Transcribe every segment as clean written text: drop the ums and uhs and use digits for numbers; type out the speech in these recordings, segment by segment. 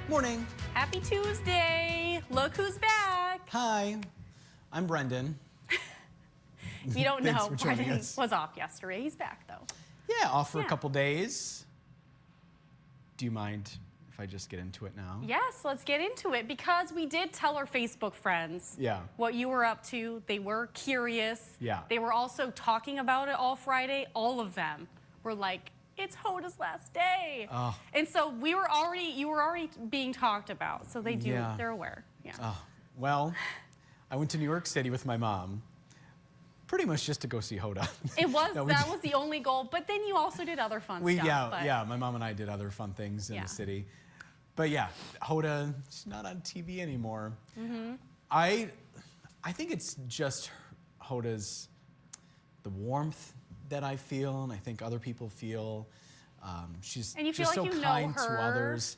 Morning. Happy Tuesday. Look who's back. Hi, I'm Brendan. If you don't know, for joining Brendan us. was off yesterday. He's back though. Yeah, off for a Yeah. couple days. Do you mind if I just get into it now? Yes, let's get into it because we did tell our Facebook friends what you were up to. They were curious. Yeah. They were also talking about it all Friday. All of them were like, it's Hoda's last day. Oh. And so you were already being talked about. So they do, Yeah. they're aware. Yeah. Oh, well, I went to New York City with my mom, pretty much just to go see Hoda. It was, No, that was the only goal, but then you also did other fun stuff. Yeah, my mom and I did other fun things in the city. But yeah, Hoda, she's not on TV anymore. Mm-hmm. I think it's just Hoda's, the warmth that I feel, and I think other people feel. She's And you feel just like so you know kind to her. others.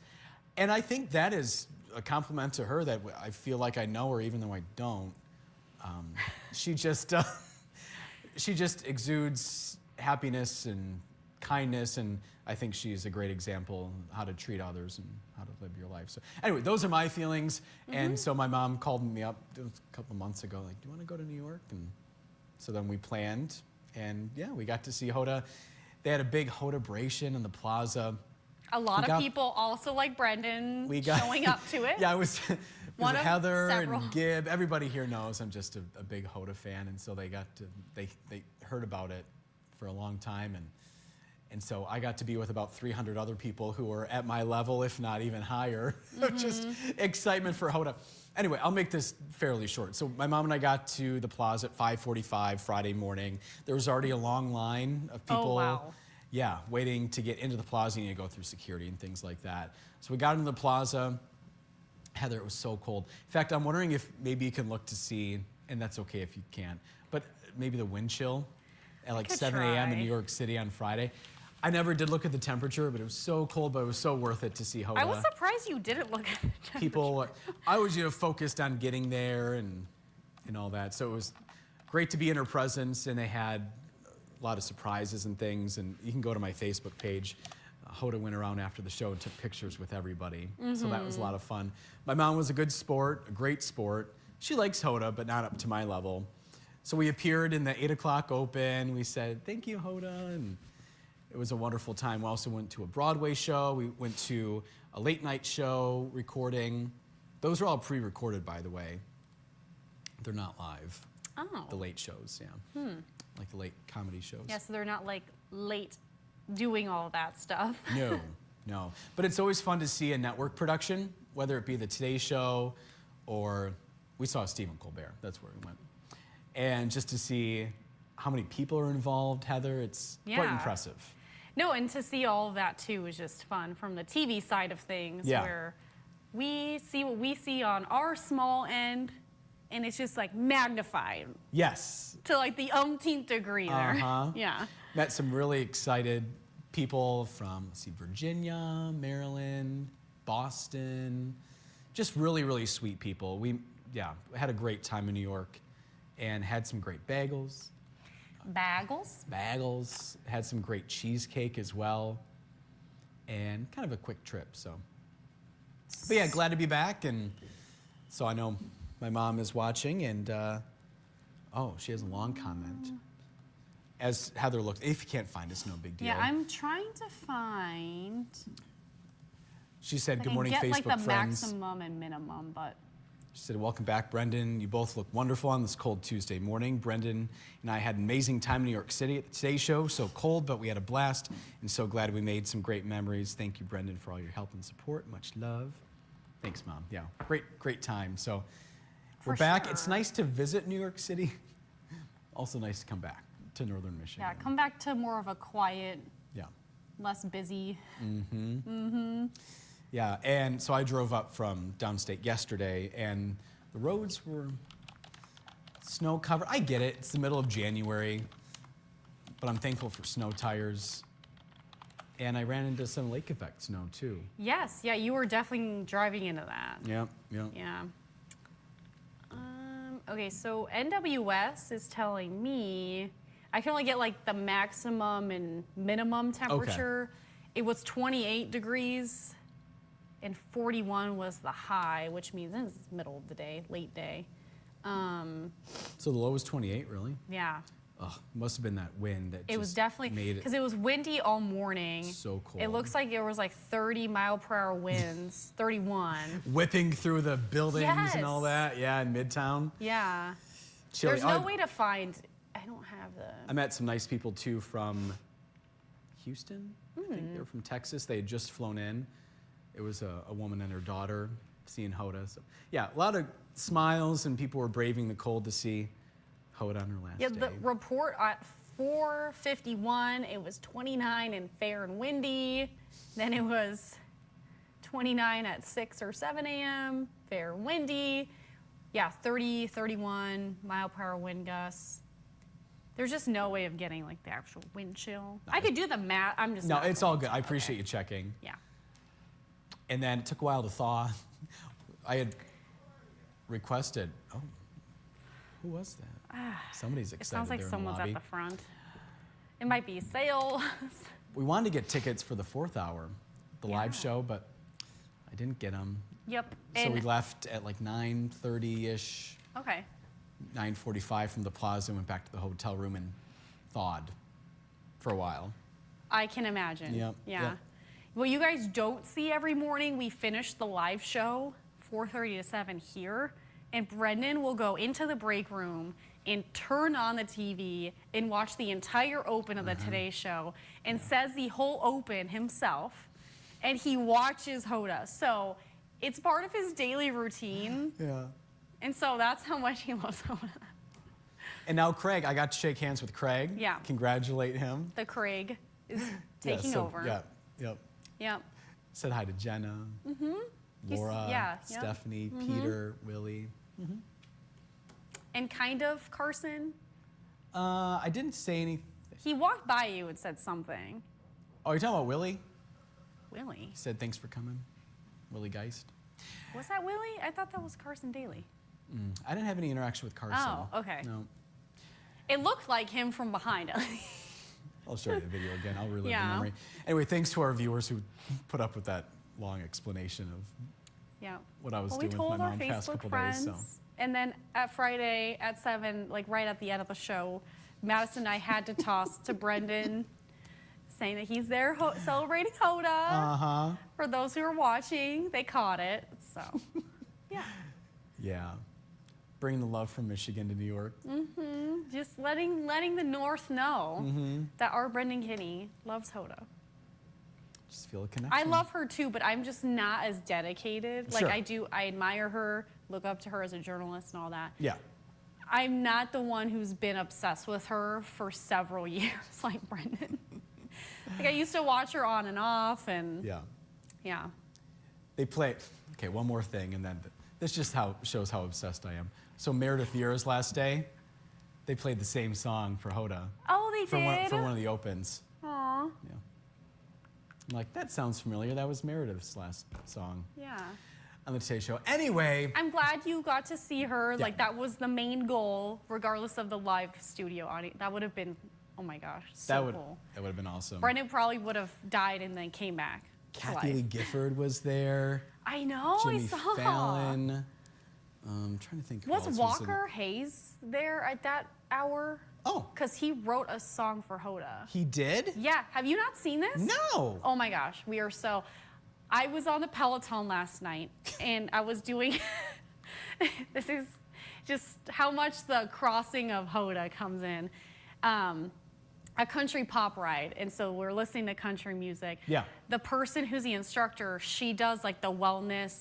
And I think that is a compliment to her, that I feel like I know her even though I don't. She just exudes happiness and kindness, and I think she's a great example how to treat others and how to live your life. So anyway, those are my feelings. And so my mom called me up a couple months ago, like, do you want to go to New York? And so then we planned, and yeah, we got to see Hoda. They had a big Hoda-bration in the plaza. A lot of people also like Brendan showing up to it. Yeah, it was One of Heather several. and Gib. Everybody here knows I'm just a big Hoda fan, and so they heard about it for a long time, and so I got to be with about 300 other people who were at my level, if not even higher. Just excitement for Hoda. Anyway, I'll make this fairly short. So my mom and I got to the plaza at 5:45 Friday morning. There was already a long line of people. Oh, wow. Yeah, waiting to get into the plaza. You need to go through security and things like that. So we got into the plaza. Heather, it was so cold. In fact, I'm wondering if maybe you can look to see, and that's okay if you can't, but maybe the wind chill at like 7 a.m. in New York City on Friday. I never did look at the temperature, but it was so cold, but it was so worth it to see Hoda. I was surprised you didn't look at the temperature. People, I was focused on getting there and all that. So it was great to be in her presence, and they had a lot of surprises and things, and you can go to my Facebook page. Hoda went around after the show and took pictures with everybody, so that was a lot of fun. My mom was a good sport, a great sport. She likes Hoda, but not up to my level. So we appeared in the 8 o'clock open. We said, thank you, Hoda, and it was a wonderful time. We also went to a Broadway show. We went to a late night show recording. Those are all pre-recorded, by the way. They're not live. Oh. The late shows, yeah. Like the late comedy shows. Yeah, so they're not like late doing all that stuff. No. But it's always fun to see a network production, whether it be the Today Show or we saw Stephen Colbert. That's where we went. And just to see how many people are involved, Heather, it's quite impressive. No, and to see all of that too is just fun from the TV side of things, where we see what we see on our small end, and it's just like magnified. Yes. To like the umpteenth degree there. Yeah. Met some really excited people from, let's see, Virginia, Maryland, Boston. Just really, really sweet people. We had a great time in New York and had some great bagels. Bagels. Had some great cheesecake as well. And kind of a quick trip, so. But yeah, glad to be back. And so I know my mom is watching, and oh, she has a long comment. As Heather looked, if you can't find us, no big deal. Yeah, I'm trying to find. She said, good morning, Facebook friends. I can get like the friends. maximum and minimum, but. She said, welcome back, Brendan. You both look wonderful on this cold Tuesday morning. Brendan and I had an amazing time in New York City at the Today Show. So cold, but we had a blast, and so glad we made some great memories. Thank you, Brendan, for all your help and support. Much love. Thanks, Mom. Yeah, great time. So we're back. Sure. It's nice to visit New York City. Also nice to come back to Northern Michigan. Yeah, come back to more of a quiet, less busy. Yeah, and so I drove up from downstate yesterday, and the roads were snow covered. I get it, it's the middle of January, but I'm thankful for snow tires. And I ran into some lake effect snow too. Yes, yeah, you were definitely driving into that. Yeah. Yeah. Okay, so NWS is telling me I can only get like the maximum and minimum temperature. It was 28 degrees and 41 was the high, which means it's middle of the day, late day. So the low was 28, really? Yeah. Oh, must have been that wind that It was just definitely, made it because it was windy all morning. so cold. It looks like there was like 30-mile-per-hour winds, 31. whipping through the buildings and all Yes. that. Yeah, in Midtown. Yeah. Chilly. There's no way to find, I don't have I met some nice people too from Houston. I think they were from Texas. They had just flown in. It was a woman and her daughter seeing Hoda. So yeah, a lot of smiles and people were braving the cold to see Hoda on her last Yeah, day. the report at 4:51, it was 29 and fair and windy. Then it was 29 at 6 or 7 a.m., fair and windy. Yeah, 30, 31 mile-per-hour wind gusts. There's just no way of getting like the actual wind chill. I could do the math. I'm just No, not it's going all good. to. I appreciate Okay. you checking. Yeah. And then it took a while to thaw. I had requested, oh, who was that? Somebody's excited It sounds like there in someone's the lobby. at the front. It might be sales. We wanted to get tickets for the 4th hour, the live Yeah. show, but I didn't get them. Yep. So And we left at like 9:30-ish, okay. 9:45 from the plaza and went back to the hotel room and thawed for a while. I can imagine. Yep, Yeah. yep. What you guys don't see every morning, we finish the live show 4:30 to 7 here, and Brendan will go into the break room and turn on the TV and watch the entire open of the Today Show and says the whole open himself, and he watches Hoda. So it's part of his daily routine, Yeah. and so that's how much he loves Hoda. And now Craig, I got to shake hands with Craig. Yeah. Congratulate him. The Craig is Yeah, taking so- over. Yeah, yep. Yep. Said hi to Jenna, He's- Laura, yeah, yep. Stephanie, Peter, Willie. And kind of Carson. I didn't say anything. He walked by you and said something. Oh, you're talking about Willie? Willie? He said thanks for coming. Willie Geist. Was that Willie? I thought that was Carson Daly. I didn't have any interaction with Carson. Oh, okay. No. It looked like him from behind us. I'll show you the video again. I'll relive the Yeah. memory. Anyway, thanks to our viewers who put up with that long explanation of Yeah. what I was Well, doing we with my told our mom past Facebook couple friends. days. So. And then at Friday at 7, like right at the end of the show, Madison and I had to toss to Brendan saying that he's there celebrating Hoda. Uh-huh. For those who are watching, they caught it. So, yeah. Yeah. Bring the love from Michigan to New York. Just letting the North know Mm-hmm. that our Brendan Kinney loves Hoda. Just feel a connection. I love her too, but I'm just not as dedicated. Like Sure. I admire her, look up to her as a journalist and all that. Yeah. I'm not the one who's been obsessed with her for several years, like Brendan. Like I used to watch her on and off, and Yeah. yeah. They play. Okay, one more thing, and then this just shows how obsessed I am. So Meredith Vieira's last day, they played the same song for Hoda Oh, they for did. one of the opens. Aw, Yeah. I'm like, that sounds familiar. That was Meredith's last song yeah. on the Today Show. Anyway, I'm glad you got to see her. Yeah. Like that was the main goal, regardless of the live studio audience. That would have been, oh my gosh, so cool. that would have been awesome. Brendan probably would have died and then came back to Kathy life. Lee Gifford was there. I know, Jimmy I saw. Fallon. I'm trying to think. Who Was else Walker Hayes there at that hour? Oh, Because he wrote a song for Hoda. he did? Yeah, have you not seen this? No. Oh my gosh, we are so. I was on the Peloton last night and I was doing. This is just how much the crossing of Hoda comes in. A country pop ride, and so we're listening to country music. Yeah. The person who's the instructor, she does like the wellness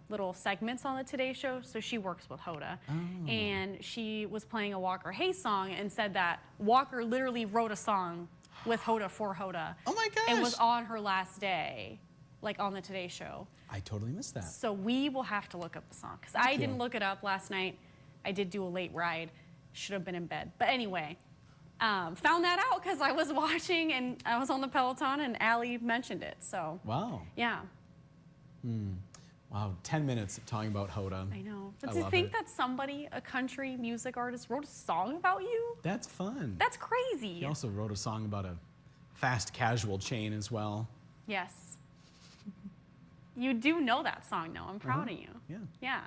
little segments on the Today Show, so she works with Hoda. Oh. And she was playing a Walker Hayes song and said that Walker literally wrote a song with Hoda for Hoda. Oh my gosh. And was on her last day, like on the Today Show. I totally missed that. So we will have to look up the song, because I you. didn't look it up last night. I did do a late ride. Should have been in bed. But anyway, found that out because I was watching and I was on the Peloton and Allie mentioned it. So Wow. yeah, Wow. 10 minutes of talking about Hoda. I know. But I to love think it. that somebody, a country music artist, wrote a song about you, That's fun. that's crazy. He also wrote a song about a fast casual chain as well. Yes. You do know that song, though. I'm proud of you. Yeah. Yeah.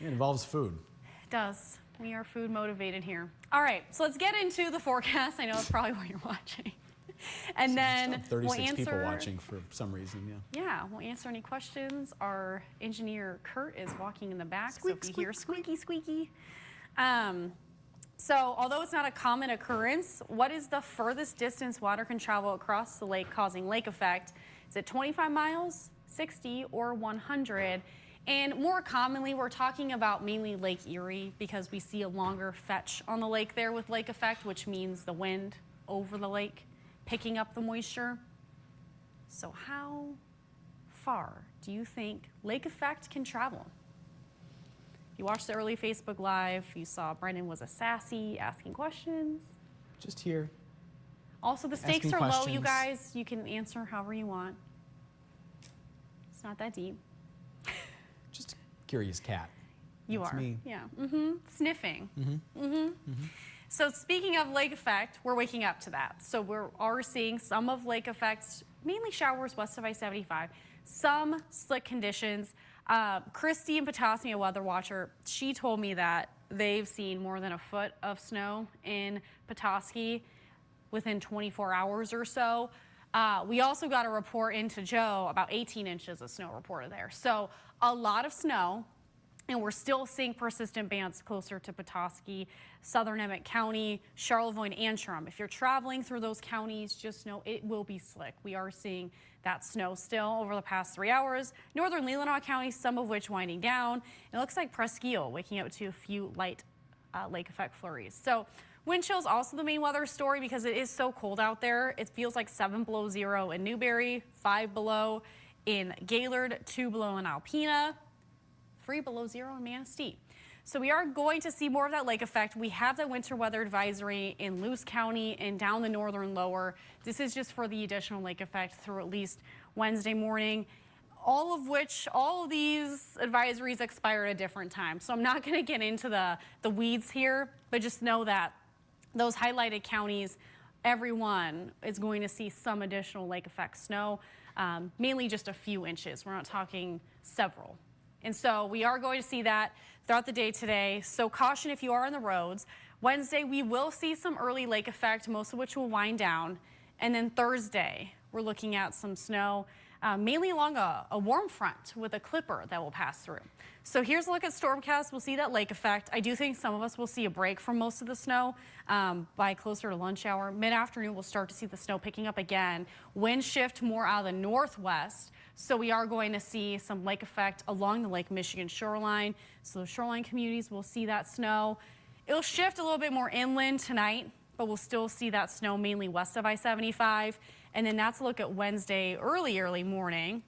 It involves food. It does. We are food motivated here. All right, so let's get into the forecast. I know that's probably what you're watching. And then 36 we'll answer, people watching for some reason, yeah. Yeah, we'll answer any questions. Our engineer, Kurt, is walking in the back, Squeak, so if you squeak, hear squeaky, squeaky. So although it's not a common occurrence, what is the furthest distance water can travel across the lake causing lake effect? Is it 25 miles, 60, or 100? And more commonly, we're talking about mainly Lake Erie because we see a longer fetch on the lake there with lake effect, which means the wind over the lake picking up the moisture. So how far do you think lake effect can travel? You watched the early Facebook Live. You saw Brendan was a sassy, asking questions. Just here. Also, the stakes Asking are low, you questions. guys. You can answer however you want. It's not that deep. Just a curious cat. You That's are. me. Yeah. Sniffing. So speaking of lake effect, we're waking up to that. So we're already seeing some of lake effects, mainly showers west of I-75, some slick conditions. Christy in Petoskey, a weather watcher, she told me that they've seen more than a foot of snow in Petoskey within 24 hours or so. We also got a report into Joe, about 18 inches of snow reported there. So a lot of snow, and we're still seeing persistent bands closer to Petoskey, southern Emmett County, Charlevoix, and Antrim. If you're traveling through those counties, just know it will be slick. We are seeing that snow still over the past 3 hours. Northern Leelanau County, some of which winding down. It looks like Presque Isle waking up to a few light lake effect flurries. So wind chill is also the main weather story because it is so cold out there. It feels like 7 below zero in Newberry, 5 below in Gaylord, 2 below in Alpena, 3 below zero in Manistee. So we are going to see more of that lake effect. We have that winter weather advisory in Luce County and down the northern lower. This is just for the additional lake effect through at least Wednesday morning. All of these advisories expire at a different time. So I'm not going to get into the weeds here, but just know that those highlighted counties, everyone is going to see some additional lake effect snow, mainly just a few inches. We're not talking several. And so we are going to see that throughout the day today. So caution if you are on the roads. Wednesday, we will see some early lake effect, most of which will wind down. And then Thursday, we're looking at some snow, mainly along a warm front with a clipper that will pass through. So here's a look at Stormcast. We'll see that lake effect. I do think some of us will see a break from most of the snow by closer to lunch hour. Mid-afternoon, we'll start to see the snow picking up again. Wind shift more out of the northwest. So we are going to see some lake effect along the Lake Michigan shoreline. So the shoreline communities will see that snow. It'll shift a little bit more inland tonight, but we'll still see that snow mainly west of I-75. And then that's a look at Wednesday early morning.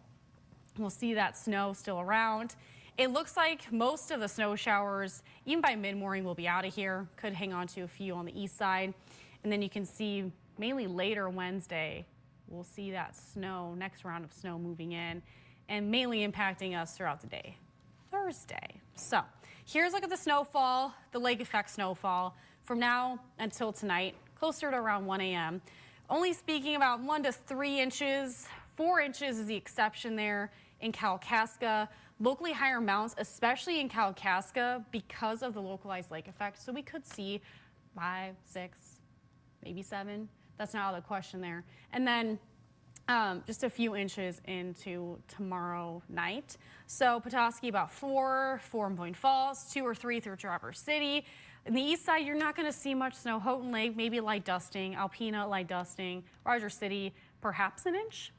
We'll see that snow still around. It looks like most of the snow showers, even by mid-morning, will be out of here. Could hang on to a few on the east side. And then you can see mainly later Wednesday, we'll see that snow, next round of snow moving in and mainly impacting us throughout the day. Thursday. So here's a look at the snowfall, the lake effect snowfall from now until tonight, closer to around 1 a.m. Only speaking about 1 to 3 inches. 4 inches is the exception there in Kalkaska. Locally higher amounts, especially in Kalkaska, because of the localized lake effect. So we could see 5, 6, maybe 7. That's not out of the question there. And then just a few inches into tomorrow night. So Petoskey about 4 in Boyne Falls, 2 or 3 through Traverse City. In the east side, you're not going to see much snow. Houghton Lake, maybe light dusting. Alpena, light dusting. Rogers City, perhaps an inch.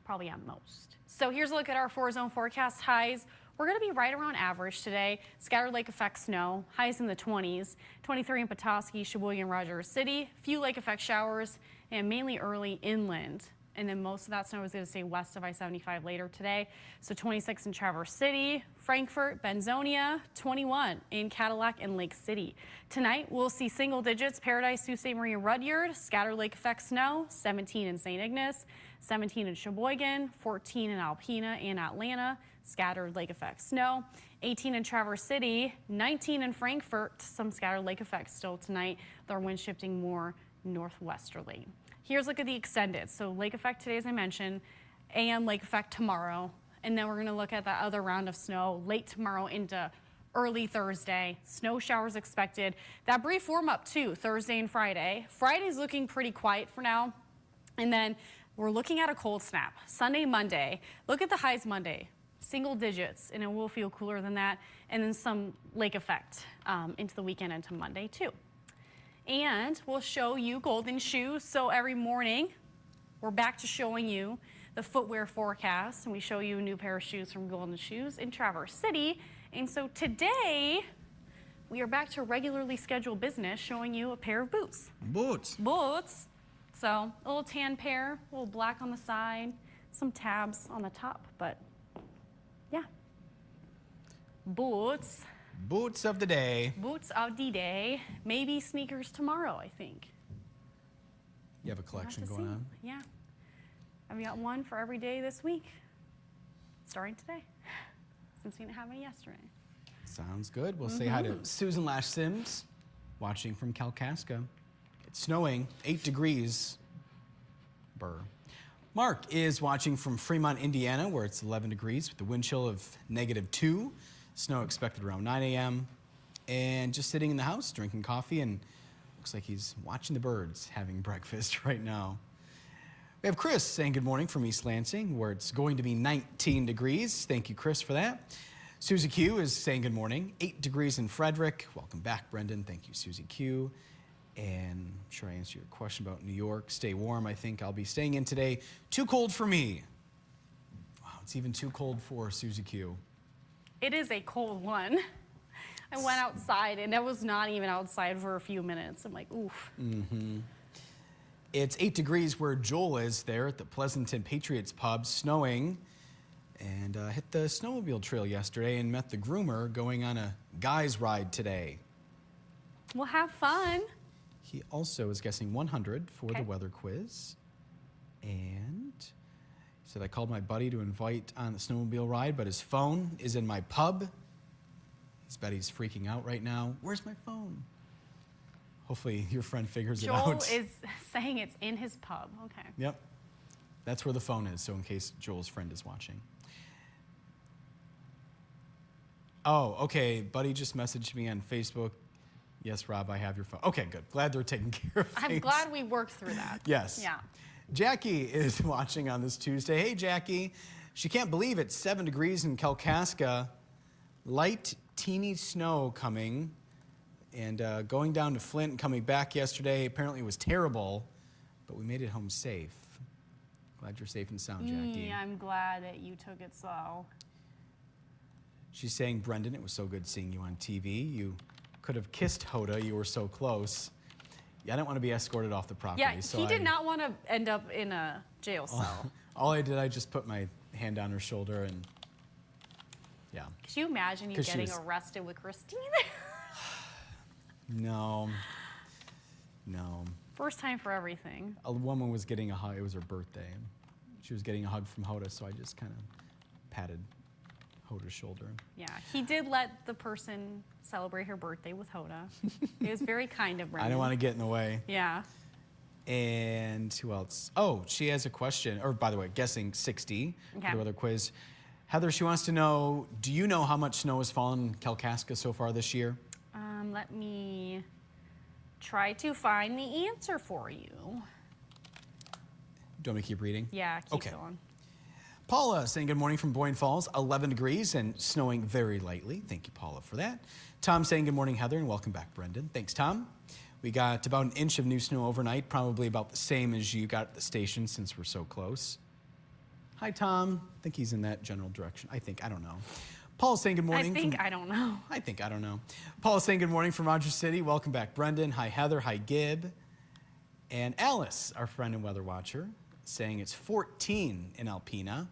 Probably at most. So here's a look at our 4-zone forecast highs. We're going to be right around average today. Scattered lake effect snow, highs in the 20s. 23 in Petoskey, Sheboygan, Rogers City. Few lake effect showers and mainly early inland. And then most of that snow is going to stay west of I-75 later today. So 26 in Traverse City, Frankfort, Benzonia, 21 in Cadillac and Lake City. Tonight, we'll see single digits, Paradise, Sault Ste. Marie, Rudyard, scattered lake effect snow, 17 in St. Ignace, 17 in Sheboygan, 14 in Alpena and Atlanta, scattered lake effect snow, 18 in Traverse City, 19 in Frankfort, some scattered lake effects still tonight. Their wind shifting more northwesterly. Here's a look at the extended. So lake effect today, as I mentioned, AM lake effect tomorrow, And then we're going to look at that other round of snow late tomorrow into early Thursday. Snow showers expected. That brief warm up too, Thursday and Friday. Friday's looking pretty quiet for now. And then we're looking at a cold snap. Sunday, Monday. Look at the highs Monday. Single digits, and it will feel cooler than that. And then some lake effect into the weekend, into Monday too. And we'll show you golden shoes. So every morning, we're back to showing you the footwear forecast, and we show you a new pair of shoes from Golden Shoes in Traverse City. And so today, we are back to regularly scheduled business, showing you a pair of boots. Boots. Boots. So a little tan pair, a little black on the side, some tabs on the top, but yeah. Boots. Boots of the day. Boots of the day. Maybe sneakers tomorrow, I think. You have a collection going on? Yeah. I've got one for every day this week, starting today, since we didn't have any yesterday. Sounds good. We'll say hi to Susan Lash Sims, watching from Kalkaska. It's snowing, 8 degrees. Burr. Mark is watching from Fremont, Indiana, where it's 11 degrees with the wind chill of -2. Snow expected around 9 a.m. And just sitting in the house, drinking coffee, and looks like he's watching the birds having breakfast right now. We have Chris saying good morning from East Lansing, where it's going to be 19 degrees. Thank you, Chris, for that. Susie Q is saying good morning. 8 degrees in Frederick. Welcome back, Brendan. Thank you, Susie Q. And I'm sure I answered your question about New York. Stay warm. I think I'll be staying in today. Too cold for me. Wow, it's even too cold for Susie Q. It is a cold one. I went outside, and I was not even outside for a few minutes. I'm like, oof. It's 8 degrees where Joel is there at the Pleasanton Patriots pub, snowing, and hit the snowmobile trail yesterday and met the groomer going on a guy's ride today. We'll have fun. He also is guessing 100 for Okay. the weather quiz. And he said, I called my buddy to invite on the snowmobile ride, but his phone is in my pub. He's bet he's freaking out right now. Where's my phone? Hopefully your friend figures it Joel out. is saying it's in his pub. Okay. Yep. That's where the phone is, so in case Joel's friend is watching. Oh, okay. Buddy just messaged me on Facebook. Yes, Rob, I have your phone. Okay, good. Glad they're taking care of things. I'm glad we worked through that. Yes. Yeah. Jackie is watching on this Tuesday. Hey, Jackie. She can't believe it's 7 degrees in Kalkaska. Light, teeny snow coming. And going down to Flint and coming back yesterday. Apparently it was terrible, but we made it home safe. Glad you're safe and sound, Jackie. I'm glad that you took it slow. She's saying, Brendan, it was so good seeing you on TV. You could have kissed Hoda. You were so close. Yeah, I didn't want to be escorted off the property. Yeah, so he did not want to end up in a jail cell. All I did, I just put my hand on her shoulder and, yeah. Could you imagine you 'Cause she getting was- arrested with Christine? No. No. First time for everything. A woman was getting a hug. It was her birthday. She was getting a hug from Hoda, so I just kind of patted Hoda's shoulder. Yeah, he did let the person celebrate her birthday with Hoda. It was very kind of I Brendan. didn't want to get in the way. Yeah. And who else? Oh, she has a question. Or, by the way, guessing 60 Okay. for the weather quiz. Heather, she wants to know, do you know how much snow has fallen in Kalkaska so far this year? Let me try to find the answer for you. Do you want me to keep reading? Yeah, keep Okay. going. Paula saying good morning from Boyne Falls, 11 degrees and snowing very lightly. Thank you, Paula, for that. Tom saying good morning, Heather, and welcome back, Brendan. Thanks, Tom. We got about an inch of new snow overnight, probably about the same as you got at the station since we're so close. Hi, Tom. I think he's in that general direction. I don't know. Paul saying good morning. I don't know. I don't know. Paul saying good morning from Rogers City. Welcome back, Brendan. Hi, Heather. Hi, Gib. And Alice, our friend and weather watcher, saying it's 14 in Alpena.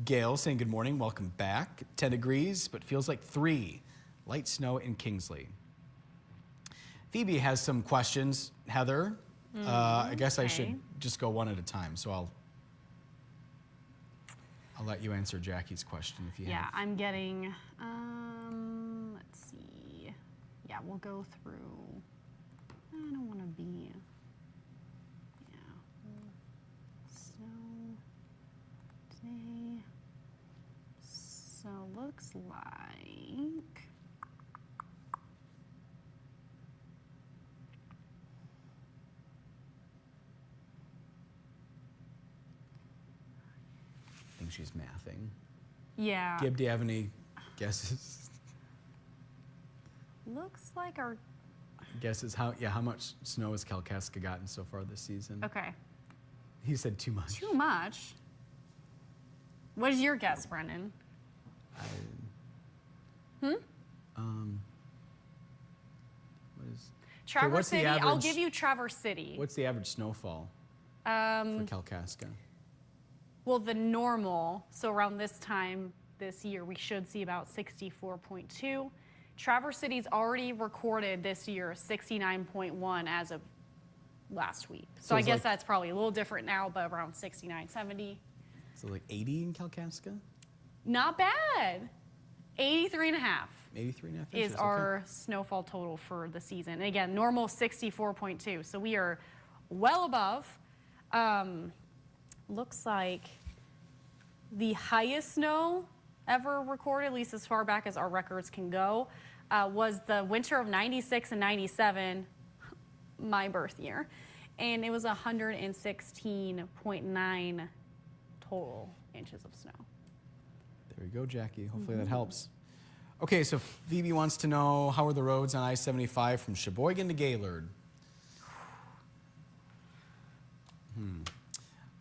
Gail saying good morning. Welcome back. 10 degrees, but feels like 3. Light snow in Kingsley. Phoebe has some questions. Heather, I guess I should okay. just go one at a time. So I'll let you answer Jackie's question if you Yeah, have. I'm getting, let's see. Yeah, we'll go through. I don't want to be, yeah. Snow today. looks like. I think she's mathing. Yeah. Gib, do you have any guesses? Looks like our. Guesses how much snow has Kalkaska gotten so far this season? Okay. He said too much. Too much? What is your guess, Brendan? What is Traverse what's the City, I'll average- give you Traverse City. what's the average snowfall for Kalkaska? Well, the normal, so around this time this year, we should see about 64.2. Traverse City's already recorded this year 69.1 as of last week. So I it's guess like- that's probably a little different now, but around 69, 70. So like 80 in Kalkaska? Not bad. 83 and a half 83.5 inches. is our snowfall total for the season. And again, normal 64.2. So we are well above. Looks like the highest snow ever recorded, at least as far back as our records can go, was the winter of 96 and 97, my birth year. And it was 116.9 total inches of snow. There you go, Jackie. Hopefully that helps. Okay, so Phoebe wants to know, how are the roads on I-75 from Sheboygan to Gaylord?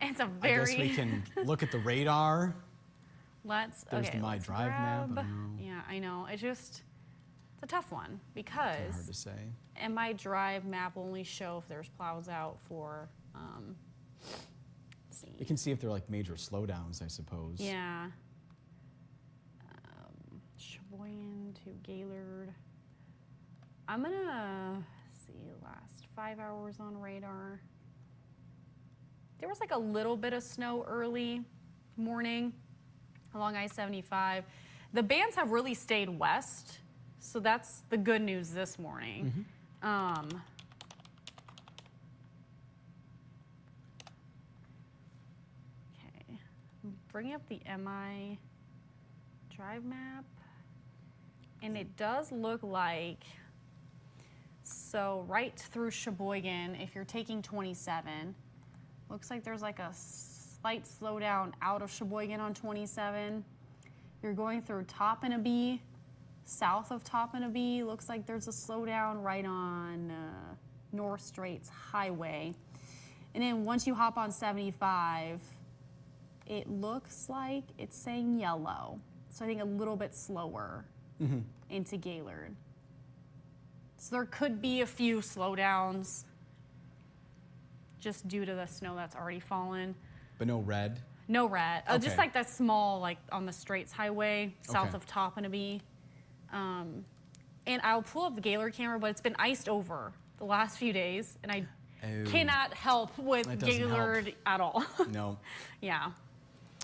It's a I very. guess we can look at the radar. Let's. There's okay, the My let's Drive map, I grab- don't know. Yeah, I know. It's a tough one Kinda hard because to say. and my drive map will only show if there's plows out for. Let's see. We can see if they're like major slowdowns, I suppose. Yeah. Sheboygan to Gaylord. I'm gonna see last 5 hours on radar. There was like a little bit of snow early morning along I-75. The bands have really stayed west, so that's the good news this morning. Okay, bringing up the MI drive map, and it does look like, so right through Sheboygan, if you're taking 27, looks like there's like a slight slowdown out of Sheboygan on 27. You're going through Toppinabee, south of Toppinabee, looks like there's a slowdown right on North Straits Highway. And then once you hop on 75, it looks like it's saying yellow. So I think a little bit slower into Gaylord. So there could be a few slowdowns just due to the snow that's already fallen. But no red? No red. Just Okay. like that small, like on the Straits Highway, south Okay. of Toppinabee. And I'll pull up the Gaylord camera, but it's been iced over the last few days, and I cannot help with That doesn't Gaylord at all. No. Yeah.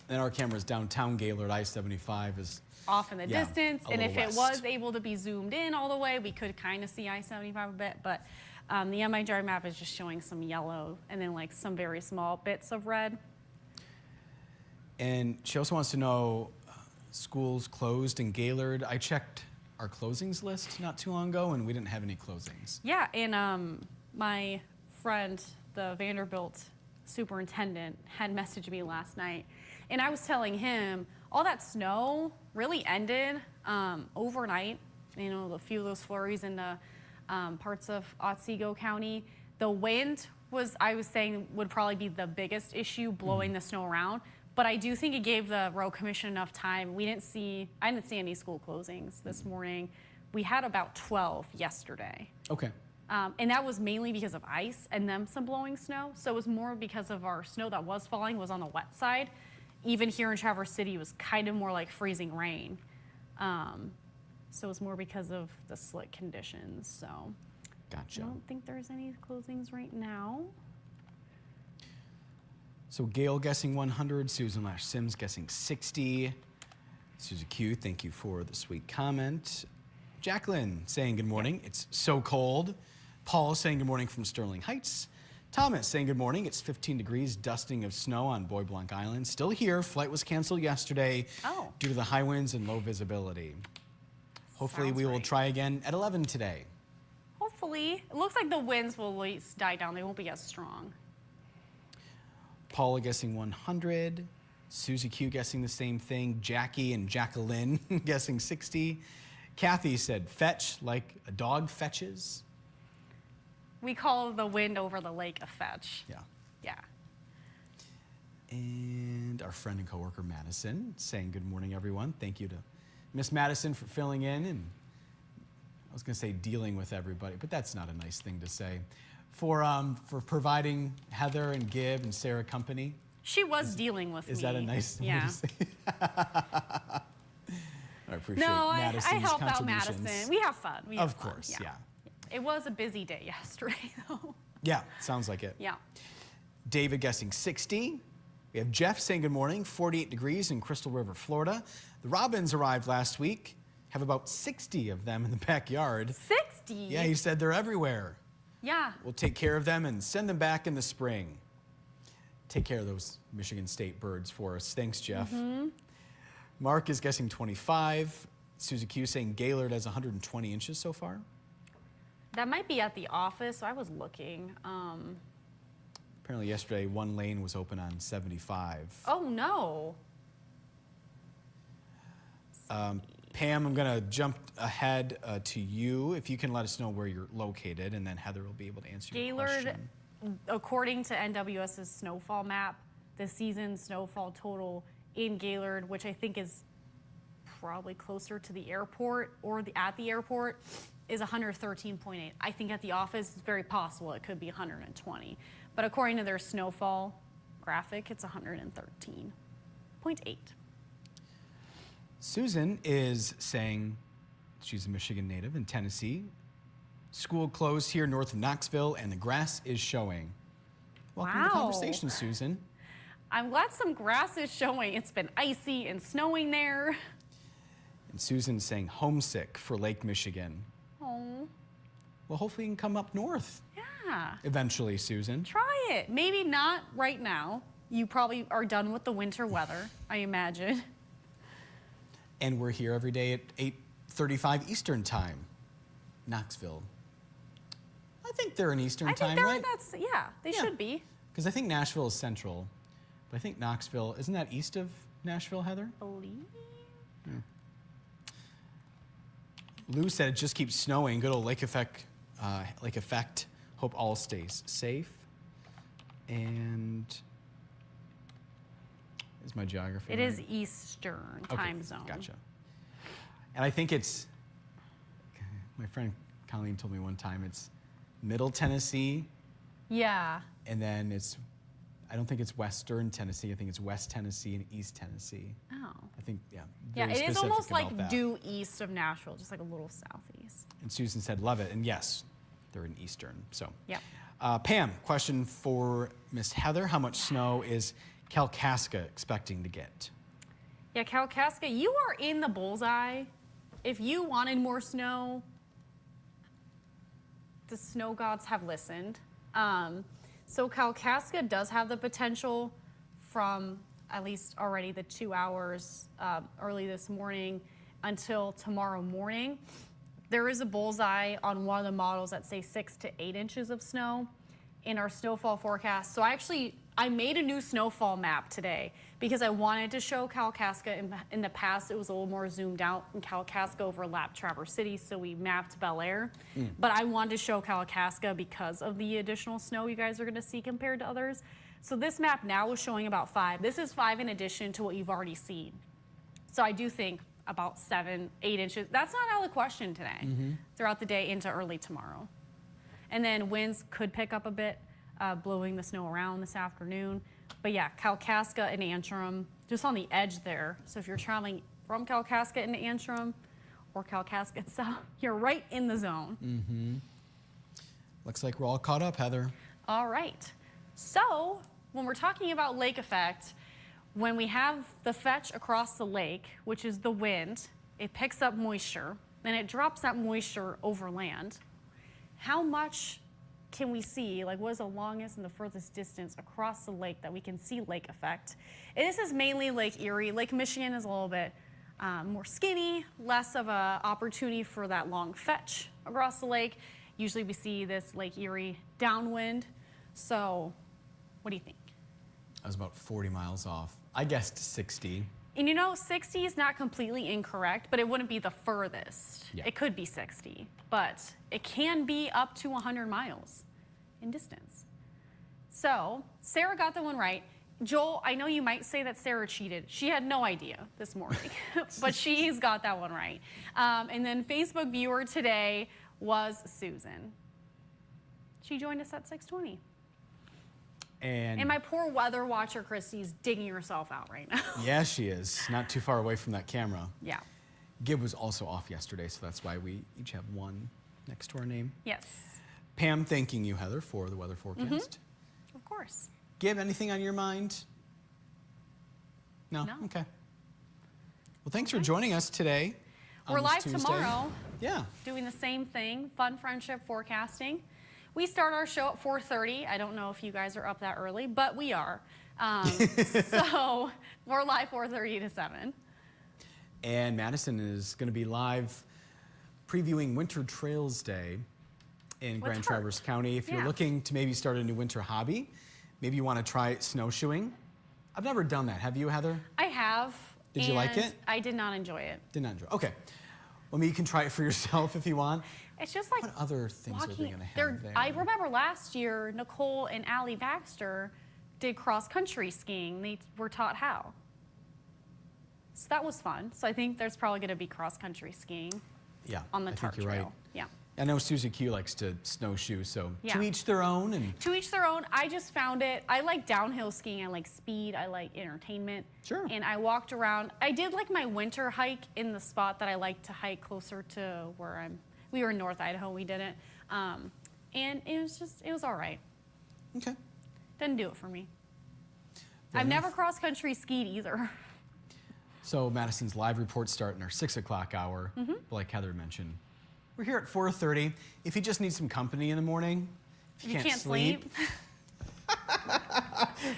And our camera's downtown Gaylord. I-75 is Off in the Yeah, distance, a and if little it west. was able to be zoomed in all the way, we could kind of see I-75 a bit, but the MI drive map is just showing some yellow and then like some very small bits of red. And she also wants to know, schools closed in Gaylord. I checked our closings list not too long ago, and we didn't have any closings. Yeah, and my friend, the Vanderbilt superintendent, had messaged me last night, and I was telling him all that snow really ended overnight. You know, a few of those flurries in the parts of Otsego County. The wind was, I was saying, would probably be the biggest issue, blowing the snow around. But I do think it gave the road commission enough time. I didn't see any school closings this morning. We had about 12 yesterday. Okay. And that was mainly because of ice and then some blowing snow. So it was more because of our snow that was falling was on the wet side. Even here in Traverse City, it was kind of more like freezing rain. So it was more because of the slick conditions. So Gotcha. I don't think there's any closings right now. So Gail guessing 100, Susan Sims guessing 60. Susie Q, thank you for the sweet comment. Jacqueline saying good morning. It's so cold. Paul saying good morning from Sterling Heights. Thomas saying good morning. It's 15 degrees, dusting of snow on Bois Blanc Island. Still here. Flight was canceled yesterday due to the high winds and low visibility. Hopefully we will try again at 11 today. Hopefully. It looks like the winds will at least die down. They won't be as strong. Paula guessing 100. Susie Q guessing the same thing. Jackie and Jacqueline guessing 60. Kathy said fetch, like a dog fetches. We call the wind over the lake a fetch. Yeah. Yeah. And our friend and coworker Madison saying good morning, everyone. Thank you to Miss Madison for filling in, and I was going to say dealing with everybody, but that's not a nice thing to say. For providing Heather and Gib and Sarah company. She was dealing with me. Is that a nice thing to say? I appreciate Madison's I help out contributions. Madison. We have fun. Of course, yeah. It was a busy day yesterday, though. Yeah, sounds like it. Yeah. David guessing 60. We have Jeff saying good morning, 48 degrees in Crystal River, Florida. The robins arrived last week. Have about 60 of them in the backyard. 60? Yeah, he said they're everywhere. Yeah. We'll take care of them and send them back in the spring. Take care of those Michigan State birds for us. Thanks, Jeff. Mark is guessing 25. Susie Q saying Gaylord has 120 inches so far. That might be at the office, so I was looking. Apparently yesterday, one lane was open on 75. Oh, no. Pam, I'm going to jump ahead to you. If you can let us know where you're located, and then Heather will be able to answer your question. Gaylord, according to NWS's snowfall map, the season snowfall total in Gaylord, which I think is probably closer to the airport or at the airport, is 113.8. I think at the office, it's very possible it could be 120. But according to their snowfall graphic, it's 113.8. Susan is saying she's a Michigan native in Tennessee. School closed here north of Knoxville, and the grass is showing. Welcome to the conversation, Susan. I'm glad some grass is showing. It's been icy and snowing there. And Susan's saying homesick for Lake Michigan. Oh. Well, hopefully you can come up north. Yeah. Eventually, Susan. Try it. Maybe not right now. You probably are done with the winter weather, I imagine. And we're here every day at 8:35 Eastern Time, Knoxville. I think they're in Eastern time, right? They should be. Because I think Nashville is central, but I think Knoxville, isn't that east of Nashville, Heather? Believe. Lou said it just keeps snowing. Good old Lake Effect. Hope all stays safe. And is my geography It right? is Eastern time zone. Gotcha. And I think it's, my friend Colleen told me one time, it's Middle Tennessee. Yeah. And then I don't think it's Western Tennessee. I think it's West Tennessee and East Tennessee. Oh. I think, Yeah, very it is specific almost about like that. due east of Nashville, just like a little southeast. And Susan said, love it. And yes, they're in Eastern. So, Yep. Pam, question for Miss Heather. How much snow is Kalkaska expecting to get? Yeah, Kalkaska, you are in the bullseye. If you wanted more snow, the snow gods have listened. So Kalkaska does have the potential from at least already the 2 hours early this morning until tomorrow morning. There is a bullseye on one of the models that say 6 to 8 inches of snow in our snowfall forecast. So I made a new snowfall map today because I wanted to show Kalkaska. In the past, it was a little more zoomed out, and Kalkaska overlapped Traverse City, so we mapped Bel Air. But I wanted to show Kalkaska because of the additional snow you guys are going to see compared to others. So this map now is showing about 5. This is 5 in addition to what you've already seen. So I do think about 7, 8 inches. That's not out of the question today, throughout the day into early tomorrow. And then winds could pick up a bit, blowing the snow around this afternoon. But yeah, Kalkaska and Antrim, just on the edge there. So if you're traveling from Kalkaska into Antrim or Kalkaska itself, you're right in the zone. Looks like we're all caught up, Heather. All right. So when we're talking about lake effect, when we have the fetch across the lake, which is the wind, it picks up moisture, and it drops that moisture over land. How much can we see? Like, what is the longest and the furthest distance across the lake that we can see lake effect? And this is mainly Lake Erie. Lake Michigan is a little bit more skinny, less of a opportunity for that long fetch across the lake. Usually we see this Lake Erie downwind. So what do you think? I was about 40 miles off. I guessed 60. And you know, 60 is not completely incorrect, but it wouldn't be the furthest. Yeah. It could be 60, but it can be up to 100 miles in distance. So Sarah got the one right. Joel, I know you might say that Sarah cheated. She had no idea this morning, but she's got that one right. And then Facebook viewer today was Susan. She joined us at 6:20. And my poor weather watcher, Christy's digging herself out right now. Yeah, she is. Not too far away from that camera. Yeah. Gib was also off yesterday, so that's why we each have one next to our name. Yes. Pam thanking you, Heather, for the weather forecast. Of course. Gib, anything on your mind? No? No. Okay. Well, thanks for joining us today. We're on this live Tuesday. tomorrow. Yeah. Doing the same thing, fun friendship forecasting. We start our show at 4:30. I don't know if you guys are up that early, but we are. So we're live 4:30 to 7. And Madison is going to be live previewing Winter Trails Day in Grand What's her? Traverse County. If you're Yeah. looking to maybe start a new winter hobby, maybe you want to try snowshoeing. I've never done that. Have you, Heather? I have. Did you like and it? I did not enjoy it. Did not enjoy. Okay. Well, maybe you can try it for yourself if you want. It's just like What other things are they walking. going to have there? I remember last year, Nicole and Allie Baxter did cross-country skiing. They were taught how. So that was fun. So I think there's probably going to be cross-country skiing Yeah, on the I Tart think you're Trail. right. Yeah. I know Susie Q likes to snowshoe, so Yeah. to each their own. And To each their own. I just found it. I like downhill skiing. I like speed. I like entertainment. Sure. And I walked around. I did like my winter hike in the spot that I like to hike closer to where I'm. We were in North Idaho. We did it. And it was all right. okay. Didn't do it for me. Fair I've enough. never cross-country skied either. So Madison's live reports start in our 6 o'clock hour, Mm-hmm. like Heather mentioned. We're here at 4:30. If you just need some company in the morning, if you can't sleep.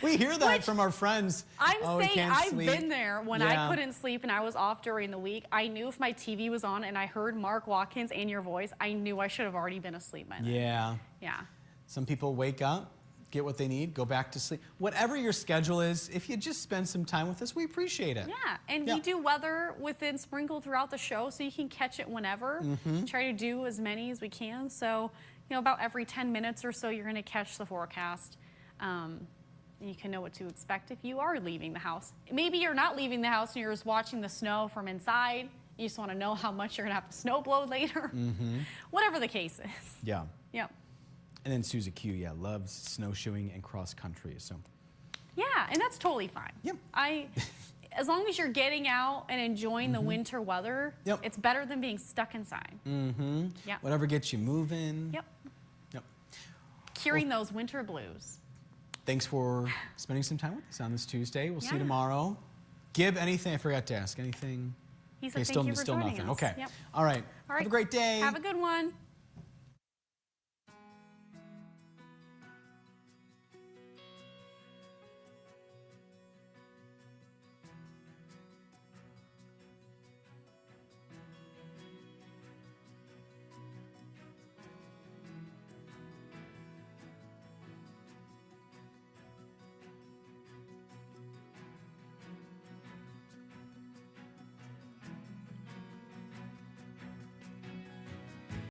We hear that from our friends. I'm Oh, we saying can't I've sleep. been there when Yeah. I couldn't sleep and I was off during the week. I knew if my TV was on and I heard Mark Watkins and your voice, I knew I should have already been asleep by then. Yeah. Yeah. Some people wake up, get what they need, go back to sleep. Whatever your schedule is, if you just spend some time with us, we appreciate it. Yeah, and Yeah. we do weather within sprinkled throughout the show, so you can catch it whenever. Mm-hmm. Try to do as many as we can. So, about every 10 minutes or so, you're going to catch the forecast. You can know what to expect if you are leaving the house. Maybe you're not leaving the house and you're just watching the snow from inside. You just want to know how much you're going to have to snow blow later. Mm-hmm. Whatever the case is. Yeah. Yep. And then Susie Q, yeah, loves snowshoeing and cross country. So Yeah, and that's totally fine. Yep. As long as you're getting out and enjoying the winter weather, Yep. it's better than being stuck inside. mm-hmm. Yep. Whatever gets you moving. Yep. Yep. Curing those winter blues. Thanks for spending some time with us on this Tuesday. We'll see you Yeah. tomorrow. Gib, anything? I forgot to ask. Anything? He said, Okay, thank you for still joining nothing. us. Okay. Yep. All right. All right. Have a great day. Have a good one.